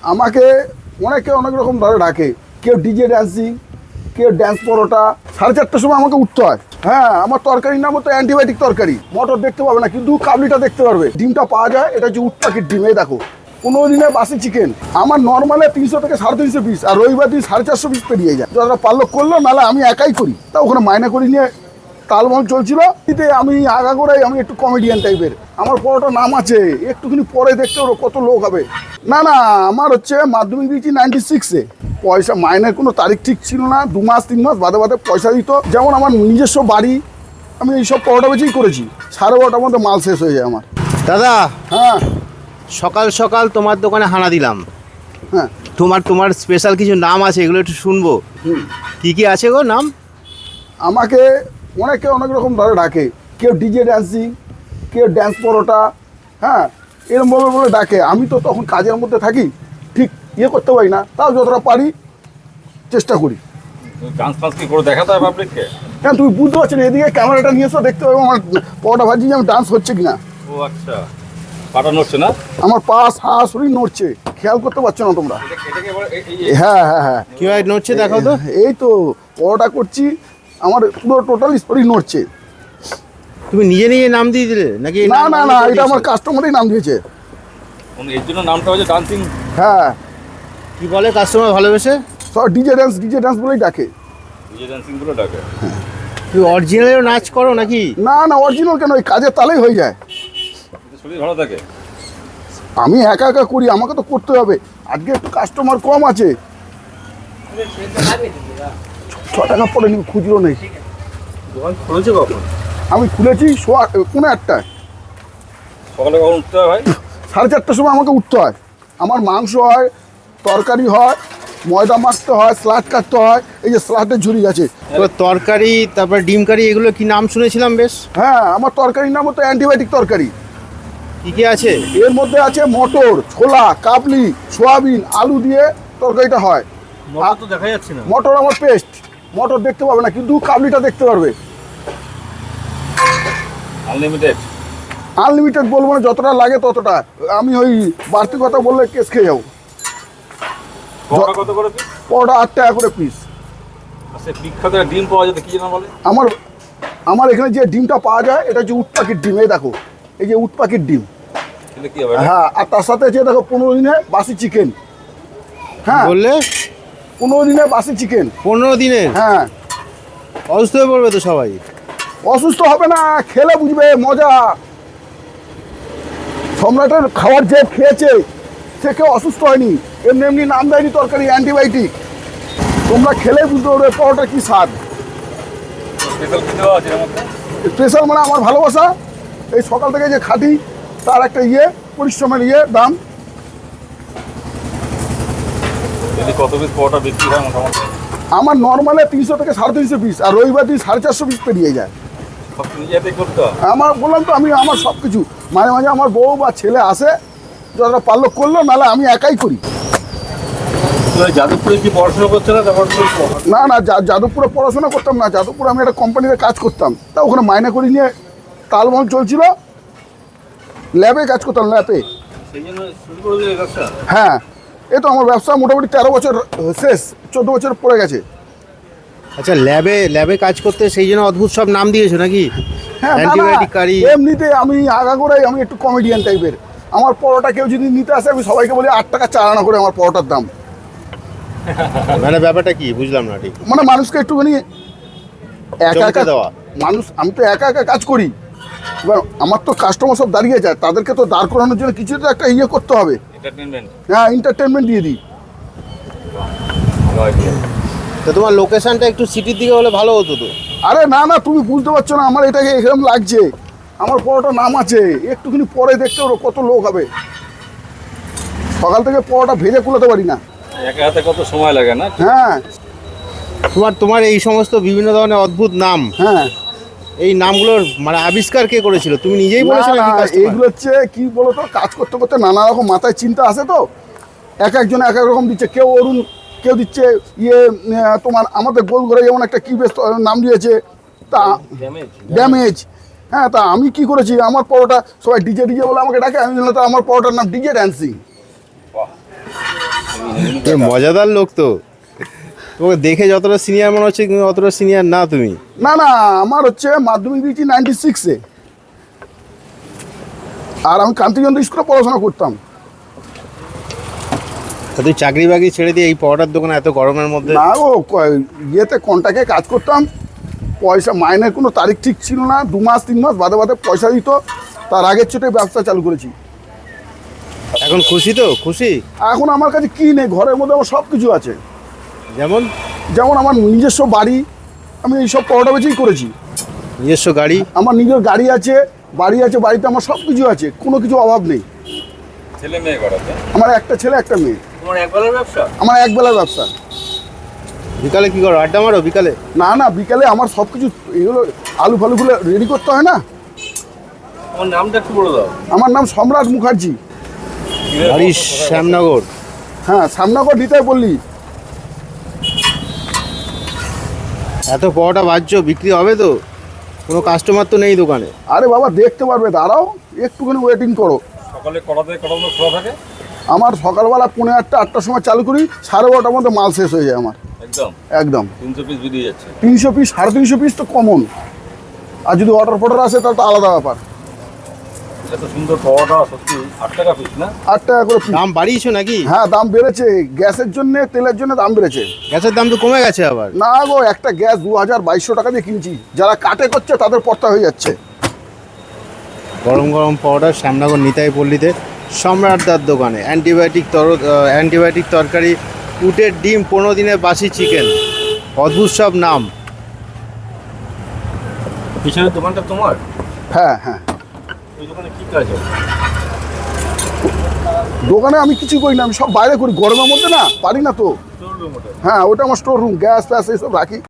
আমাকে অনেকে অনেক রকম ধরে ডাকে, কেউ ডিজে ড্যান্সিং, কেউ ড্যান্স পরোটা। 4:30টার সময় আমাকে উঠতে হয়। হ্যাঁ, আমার তরকারির নাম হতো অ্যান্টিবায়োটিক তরকারি। মটর দেখতে পাবে না, কিন্তু কাবলিটা দেখতে পারবে। ডিমটা পাওয়া যায়, এটা হচ্ছে উট পাখির ডিম। এই দেখো, 15 দিনে বাসি চিকেন। আমার নর্মালে 300 থেকে 350 পিস, আর রবিবার দিন 450 পিস পেরিয়ে যায়। যারা পারলো করলো, নাহলে আমি একাই করি। তা ওখানে মাইনা করি নিয়ে তালমল চলছিল। এতে আমি আগাগোড়াই আমি একটু কমেডিয়ান টাইপের। আমার পরোটা নাম আছে, একটুখানি পরে দেখতে পারো কত লোক হবে। না না, আমার হচ্ছে মাধ্যমিক দিয়েছি 96-এ। পয়সা মাইনের কোনো তারিখ ঠিক ছিল না। 2 মাস 3 মাস বাদে বাদে পয়সা দিত। যেমন আমার নিজস্ব বাড়ি, আমি এইসব পরোটা বেচেই করেছি। 12:30টার মধ্যে মাল শেষ হয়ে যায় আমার। দাদা, হ্যাঁ সকাল সকাল তোমার দোকানে হানা দিলাম। হ্যাঁ, তোমার স্পেশাল কিছু নাম আছে, এগুলো একটু শুনবো। কি কি আছে গো নাম? আমাকে অনেকে অনেক রকম ধরে ডাকে, কেউ ডিজে ড্যান্সিং, কেউ ড্যান্স পরোটা। হ্যাঁ, এরকমভাবে বলে ডাকে। আমি তো তখন কাজের মধ্যে থাকি, ঠিক করতে পারি না। তাও যতটা পারি চেষ্টা করি। ডান্স ফান্স কি করে দেখাতে হয় পাবলিককে? হ্যাঁ, তুমি বুঝতে পারছো না, এদিকে ক্যামেরাটা নিয়ে এসো, দেখতে পাবো আমার পরোটা ভাজি যে আমি ডান্স হচ্ছে কিনা। ও আচ্ছা, পাটা নড়ছে না? আমার পা শরীর নড়ছে, খেয়াল করতে পারছো না তোমরা? এটাকে এবার হ্যাঁ হ্যাঁ হ্যাঁ, কিভাবে নড়ছে দেখাও তো। এই তো পরোটা করছি, আমার পুরো টোটালি শরীর নড়ছে। তুমি নিজে নিজে নাম দিয়ে দিলে নাকি? না না না, এটা আমার কাস্টমারই নাম দিয়েছে। এর জন্য নামটা হচ্ছে ডান্সিং। হ্যাঁ, কি বলে কাস্টমার ভালোবেসে? সব ডিজে ড্যান্স বলেই ডাকে। ডিজে ডান্সিং বলে ডাকে। তুমি অরিজিনালেও নাচ করো নাকি? না না, অরিজিনাল কেন, ওই কাজের তালেই হয়ে যায়। শরীর ভালো থাকে। আমি একা একা করি, আমাকে তো করতে হবে। আজকে একটু কাস্টমার কম আছে। 6 টাকা পরে নি, খুচরো নেই। দোকান খুলেছে কখন? আমি খুলেছি 1:15। সকালে কখন উঠতে হয় ভাই? 4:30টার সময় আমাকে উঠতে হয়। আমার মাংস হয়, তরকারি হয়, ময়দা মাখতে হয়, স্লাড কাটতে হয়। এই যে স্লাডের ঝুড়ি আছে। তো তরকারি, তারপর ডিম কারি, এগুলো কি নাম শুনেছিলাম বেশ। হ্যাঁ, আমার তরকারির নাম হতো অ্যান্টিবায়োটিক তরকারি। কি কি আছে? এর মধ্যে আছে মটর, ছোলা, কাবলি, সোয়াবিন, আলু দিয়ে তরকারিটা হয়। মটর তো দেখা যাচ্ছে না। মটর আমার পেস্ট। মটর দেখতে পাবে না, কিন্তু কাবলিটা দেখতে পারবে। আনলিমিটেড। আনলিমিটেড বলবো না, যতটা লাগে ততটা। আমি ওই বাড়তি কথা বললে কেস খেয়ে যাবো। পরোটা কত করে পিস? পরোটা 8 টাকা করে পিস। আচ্ছা, বিখ্যাত একটা ডিম পাওয়া যেত, কি যেন বলে? আমার এখানে যে ডিমটা পাওয়া যায়, এটা হচ্ছে উট পাখির ডিম। এই দেখো, এই যে উট পাখির ডিম। কিন্তু কি হবে? হ্যাঁ, আর তার সাথে আছে দেখো 15 দিনে বাসি চিকেন। হ্যাঁ, বললে 15 দিনে বাসি চিকেন। 15 দিনের? হ্যাঁ, অসুস্থ হয়ে পড়বে তো সবাই। অসুস্থ হবে না, খেলে বুঝবে মজা। সম্রাটের খাবার যে খেয়েছে, সে কেউ অসুস্থ হয়নি। এমনি এমনি নাম দেয়নি তরকারি অ্যান্টিবায়োটিক। তোমরা খেলে বুঝতে পারবে পরোটা কি স্বাদ। স্পেশাল কি দেওয়া আছে এর মধ্যে? স্পেশাল মানে আমার ভালোবাসা। এই সকাল থেকে যে খাটি, তার একটা পরিশ্রমের দাম। যদি কত পিস পরোটা বিক্রি হয় মোটামুটি? আমার নর্মালে 300 থেকে 350 পিস, আর রবিবার দিন 450 পিস পেরিয়ে যায়। সব নিজেতে করতে হয়? আমার বললাম তো, আমি আমার সব কিছু। মাঝে মাঝে আমার বউ বা ছেলে আসে, যারা পারলো করলো, নাহলে আমি একাই করি। যাদবপুরে কি পড়াশোনা করছে না? তারপর না না, যাদবপুরে পড়াশোনা করতাম না। যাদবপুরে আমি একটা কোম্পানিতে কাজ করতাম। তা ওখানে মাইনা করি নিয়ে তালমল চলছিল, ল্যাবে কাজ করতাম, ল্যাবে। সেই জন্য শুরু করে দিলে ব্যবসা? হ্যাঁ, এই তো আমার ব্যবসা মোটামুটি 13 বছর শেষ, 14 বছর পড়ে গেছে। আচ্ছা, ল্যাবে কাজ করতে সেই জন্য অদ্ভুত সব নাম দিয়েছো নাকি? হ্যাঁ, অ্যান্টিবায়োটিক কারি? এমনিতে আমি আগাগোড়াই আমি একটু কমেডিয়ান টাইপের। আমার পরোটা কেউ যদি নিতে আসে, আমি সবাইকে বলি 8 টাকা 4 আনা করে আমার পরোটার দাম। মানে ব্যাপারটা কি বুঝলাম না ঠিক। মানে মানুষকে একটুখানি একা একা দেওয়া মানুষ, আমি তো একা একা কাজ করি। এবার আমার তো কাস্টমার সব দাঁড়িয়ে যায়, তাদেরকে তো দাঁড় করানোর জন্য কিছু তো একটা করতে হবে। এন্টারটেইনমেন্ট। হ্যাঁ, এন্টারটেনমেন্ট দিয়ে দিই। ভালো আইডিয়া। তো তোমার লোকেশনটা একটু সিটির দিকে হলে ভালো হতো তো। আরে না না, তুমি বুঝতে পারছো না, আমার এটাকে এরকম লাগছে। আমার পরোটা নাম আছে, একটুখানি পরে দেখতে পারো কত লোক হবে। সকাল থেকে পরোটা ভেজে কুলাতে পারি না। একা হাতে কত সময় লাগে না? হ্যাঁ তোমার এই সমস্ত বিভিন্ন ধরনের অদ্ভুত নাম, হ্যাঁ, এই নামগুলোর মানে আবিষ্কার কে করেছিল? তুমি নিজেই বলেছো না, নাকি customer? এইগুলো হচ্ছে কি বলতো, কাজ করতে করতে নানা রকম মাথায় চিন্তা আসে তো। এক একজন এক এক রকম দিচ্ছে। কেউ অরুণ, কেউ দিচ্ছে তোমার আমাদের গোল ঘরে যেমন একটা কি বেশ নাম দিয়েছে, তা ড্যামেজ। হ্যাঁ, তা আমি কি করেছি, আমার পরোটা সবাই ডিজে বলে আমাকে ডাকে। আমি বললাম, তো আমার পরোটার নাম ডিজে ড্যান্সিং। তুমি মজাদার লোক তো, তোমাকে দেখে যতটা সিনিয়র মনে হচ্ছে কিন্তু অতটা সিনিয়র না তুমি। না না, আমার হচ্ছে মাধ্যমিক দিয়েছি 96-এ, আর আমি কান্তিচন্দ্র স্কুলে পড়াশোনা করতাম। তা তুই চাকরি বাকরি ছেড়ে দিয়ে এই পরোটার দোকানে এত গরমের মধ্যে? না গো, ইয়েতে কন্ট্রাক্টে কাজ করতাম, পয়সা মাইনের কোনো তারিখ ঠিক ছিল না, 2 মাস 3 মাস বাদে বাদে পয়সা দিত, তার আগের ছোটে ব্যবসা চালু করেছি। এখন খুশি তো? খুশি? এখন আমার কাছে কি নেই, ঘরের মধ্যে আমার সব কিছু আছে। যেমন? যেমন আমার নিজস্ব বাড়ি, আমি এইসব পরোটা বেচেই করেছি। নিজস্ব গাড়ি? আমার নিজের গাড়ি আছে, বাড়ি আছে, বাড়িতে আমার সব কিছু আছে, কোনো কিছু অভাব নেই। ছেলে মেয়ে করাতে? আমার একটা ছেলে একটা মেয়ে। তোমার একবেলার ব্যবসা? আমার একবেলার ব্যবসা। বিকালে কি করো, আড্ডা মারো বিকালে? না না, বিকালে আমার সব কিছু এগুলো আলু ফালুগুলো রেডি করতে হয় না। তোমার নামটা একটু বলে দাও। আমার নাম সম্রাট মুখার্জি। বাড়ি শ্যামনগর? হ্যাঁ, শ্যামনগর নিতাই পল্লী। এত পরোটা বাজছো, বিক্রি হবে তো? কোনো কাস্টমার তো নেই দোকানে। আরে বাবা, দেখতে পারবে, দাঁড়াও একটুখানি ওয়েটিং করো। সকালে কটাতে কটা পর্যন্ত খোলা থাকে? আমার সকালবেলা 8:30 8টার সময় চালু করি, 12:30টার মধ্যে মাল শেষ হয়ে যায় আমার। একদম একদম 300 পিস বেরিয়ে যাচ্ছে। 300 পিস 350 পিস তো কমন, আর যদি অর্ডার ফর্ডার আসে তাহলে তো আলাদা ব্যাপার। এত সুন্দর পাওয়াটা সত্যি 8 টাকা পিস না? 8 টাকা করে পিস। দাম বাড়িয়েছো নাকি? হ্যাঁ, দাম বেড়েছে, গ্যাসের জন্য, তেলের জন্য দাম বেড়েছে। গ্যাসের দাম তো কমে গেছে আবার। না গো, একটা গ্যাস 2200 টাকা দিয়ে কিনছি, যারা কাটে করছে তাদের পড়তা হয়ে যাচ্ছে। গরম গরম পরোটা শ্যামনগর নিতাই পল্লীতে সম্রাটদার দোকানে। অ্যান্টিবায়োটিক তরকারি, উটের ডিম, 15 দিনের বাসি চিকেন, অদ্ভুত সব নাম। পিছনের দোকানটা তোমার? হ্যাঁ হ্যাঁ, ওই দোকানে কি কাজ হয়? দোকানে আমি কিছু করি না, আমি সব বাইরে করি, গরমের মধ্যে না পারি না তো। স্টোর রুম ওটা? হ্যাঁ, ওটা আমার স্টোর রুম, গ্যাস ফ্যাস এইসব রাখি।